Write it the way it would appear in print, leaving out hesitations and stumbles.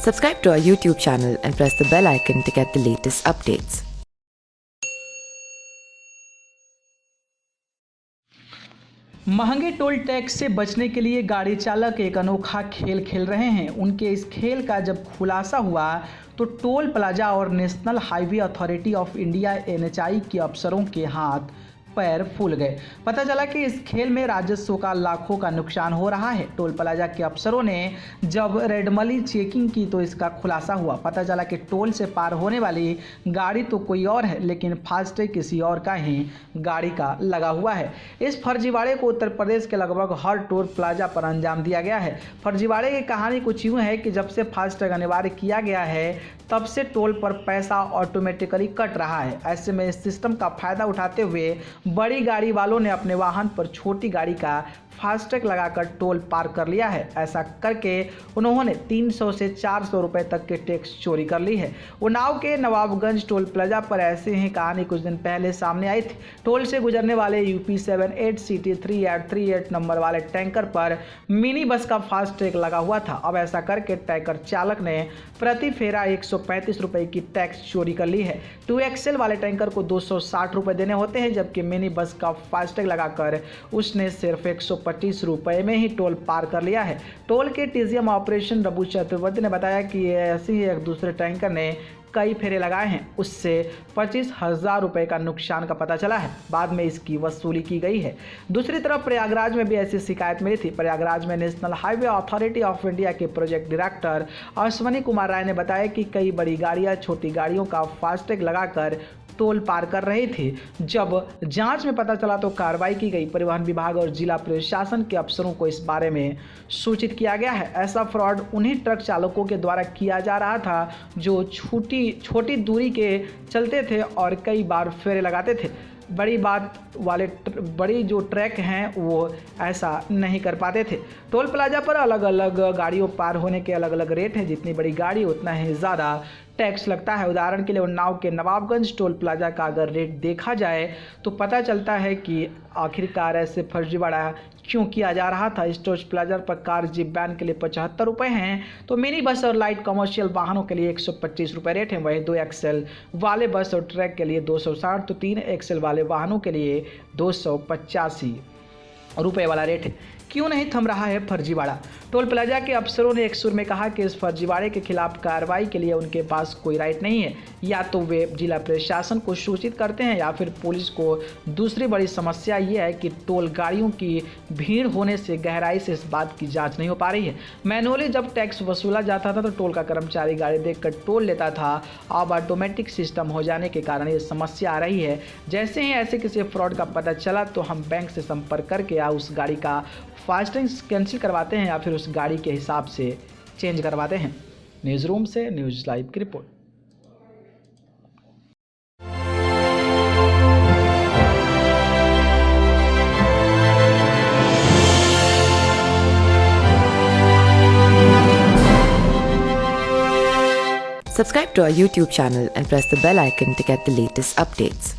Subscribe to our YouTube channel and press the bell icon to get the latest updates. महंगे toll tax से बचने के लिए गाड़ी चालक एक अनोखा खेल खेल रहे हैं। उनके इस खेल का जब खुलासा हुआ तो टोल प्लाजा और national highway authority of India (NHAI) के अफसरों के हाथ पैर फूल गए। पता चला कि इस खेल में राजस्व का लाखों का नुकसान हो रहा है। टोल प्लाजा के अफसरों ने जब रेंडमली चेकिंग की तो इसका खुलासा हुआ। पता चला कि टोल से पार होने वाली गाड़ी तो कोई और है, लेकिन फास्टैग किसी और का ही गाड़ी का लगा हुआ है। इस फर्जीवाड़े को उत्तर प्रदेश के लगभग हर टोल प्लाजा पर अंजाम दिया गया है। फर्जीवाड़े की कहानी कुछ यूँ है कि जब से फास्टैग अनिवार्य किया गया है तब से टोल पर पैसा ऑटोमेटिकली कट रहा है। ऐसे में इस सिस्टम का फायदा उठाते हुए बड़ी गाड़ी वालों ने अपने वाहन पर छोटी गाड़ी का फास्टैग लगाकर टोल पार कर लिया है। ऐसा करके उन्होंने 300 से 400 रुपए तक के टैक्स चोरी कर ली है। उन्नाव के नवाबगंज टोल प्लाजा पर ऐसे ही कहानी कुछ दिन पहले सामने आई थी। टोल से गुजरने वाले UP 78 CT 3838 नंबर वाले टैंकर पर मिनी बस का फास्टैग लगा हुआ था। अब ऐसा करके टैंकर चालक ने प्रति फेरा 135 रुपए की टैक्स चोरी कर ली है। 2XL वाले टैंकर को 260 रुपए देने होते हैं, जबकि मिनी बस का फास्टैग लगाकर उसने सिर्फ 125 रुपए में ही टोल पार कर लिया है। टोल के TGM ऑपरेशन रघु चतुर्वेदी ने बताया कि ऐसे ही एक दूसरे टैंकर ने कई फेरे लगाए हैं, उससे 25,000 रुपए का नुकसान का पता चला है। बाद में इसकी वसूली की गई है। दूसरी तरफ प्रयागराज में भी ऐसी शिकायत मिली थी। प्रयागराज में national highway authority of India के प्रोजेक्ट डायरेक्टर अश्वनी कुमार राय ने बताया कि कई बड़ी गाड़ियां छोटी गाड़ियों का फास्टैग लगाकर टोल पार कर रही थी। जब जांच में पता चला तो कार्रवाई की गई। परिवहन विभाग और जिला प्रशासन के अफसरों को इस बारे में सूचित किया गया है। ऐसा फ्रॉड उन्हीं ट्रक चालकों के द्वारा किया जा रहा था जो छोटी दूरी के चलते थे और कई बार फेरे लगाते थे। बड़ी जो ट्रैक हैं वो ऐसा नहीं कर पाते थे। टोल प्लाजा पर अलग अलग गाड़ियों पार होने के अलग अलग रेट हैं। जितनी बड़ी गाड़ी उतना ही ज़्यादा टैक्स लगता है। उदाहरण के लिए उन्नाव के नवाबगंज टोल प्लाजा का अगर रेट देखा जाए तो पता चलता है कि आखिरकार ऐसे फर्जीवाड़ा क्यों किया जा रहा था। इस टोल प्लाजा पर कार जीप वैन के लिए 75 रुपये हैं, तो मिनी बस और लाइट कमर्शियल वाहनों के लिए 125 रुपये रेट हैं। वहीं 2XL वाले बस और ट्रक के लिए 260, तो 3XL वाले वाहनों के लिए 285 रुपये वाला रेट है। क्यों नहीं थम रहा है फर्जीवाड़ा? टोल प्लाजा के अफसरों ने एक सुर में कहा कि इस फर्जीवाड़े के खिलाफ कार्रवाई के लिए उनके पास कोई राइट नहीं है। या तो वे जिला प्रशासन को सूचित करते हैं या फिर पुलिस को। दूसरी बड़ी समस्या ये है कि टोल गाड़ियों की भीड़ होने से गहराई से इस बात की जांच नहीं हो पा रही है। मैनुअली जब टैक्स वसूला जाता था तो टोल का कर्मचारी गाड़ी देखकर टोल लेता था। अब ऑटोमेटिक सिस्टम हो जाने के कारण ये समस्या आ रही है। जैसे ही ऐसे किसी फ्रॉड का पता चला तो हम बैंक से संपर्क करके या उस गाड़ी का फास्टैग कैंसिल करवाते हैं या फिर उस गाड़ी के हिसाब से चेंज करवाते हैं। न्यूज़ रूम से न्यूज़ लाइव की report. Subscribe to our YouTube channel and press the bell icon to get the latest updates.